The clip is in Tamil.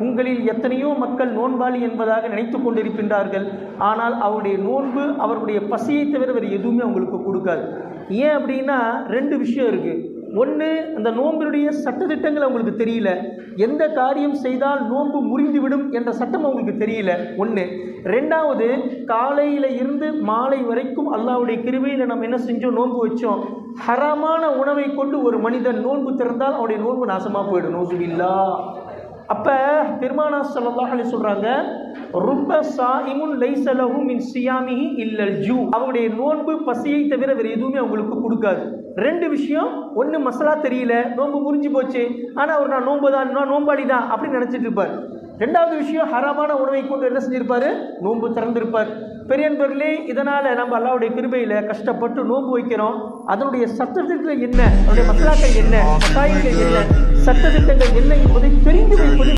உங்களில் எத்தனையோ மக்கள் நோன்பாளி என்பதாக நினைத்து கொண்டிருக்கின்றார்கள். ஆனால் அவருடைய நோன்பு அவருடைய பசியை தவிர வேறு எதுவுமே அவங்களுக்கு கொடுக்காது. ஏன் அப்படின்னா ரெண்டு விஷயம் இருக்குது. ஒன்று, அந்த நோன்பினுடைய சட்டத்திட்டங்கள் அவங்களுக்கு தெரியல. எந்த காரியம் செய்தால் நோன்பு முறிந்துவிடும் என்ற சட்டம் அவங்களுக்கு தெரியல. ஒன்று. ரெண்டாவது, காலையில் இருந்து மாலை வரைக்கும் அல்லாஹ்வுடைய கிருபையில் நம்ம என்ன செஞ்சோம்? நோன்பு வச்சோம். ஹராமான உணவை கொண்டு ஒரு மனிதன் நோன்பு திறந்தால் அவருடைய நோன்பு நாசமாக போயிடும். நௌசுபில்லா. அப்போ பெருமானா ஸல்லல்லாஹு அலைஹி சொல்கிறாங்க, ருப்ப சாயிமுன் லைஸ லஹு மின் சியாமிஹி இல்லல் ஜூ. அவருடைய நோன்பு பசியை தவிர வேறு எதுவுமே அவங்களுக்கு கொடுக்காது. ரெண்டு விஷயம். ஒன்று, மசாலா தெரியல, நோன்பு முறிஞ்சு போச்சு, ஆனால் அவர் நான் நோன்பு தான், நான் நோன்பாளி தான் அப்படின்னு நினச்சிட்டு இருப்பார். ரெண்டாவது விஷயம், ஹராமான உணவை கொண்டு என்ன செஞ்சிருப்பார்? நோன்பு திறந்திருப்பார். பெரியன்பர்களே, இதனால் நம்ம அல்லாஹ்வுடைய கிருபையில் கஷ்டப்பட்டு நோன்பு வைக்கிறோம். அதனுடைய சட்டத்திட்டங்கள் என்ன, அதனுடைய மசாலாக்கள் என்ன, மசாயில்கள் என்ன, சட்டத்திட்டங்கள் என்ன என்பதை தெரிந்து வைப்பது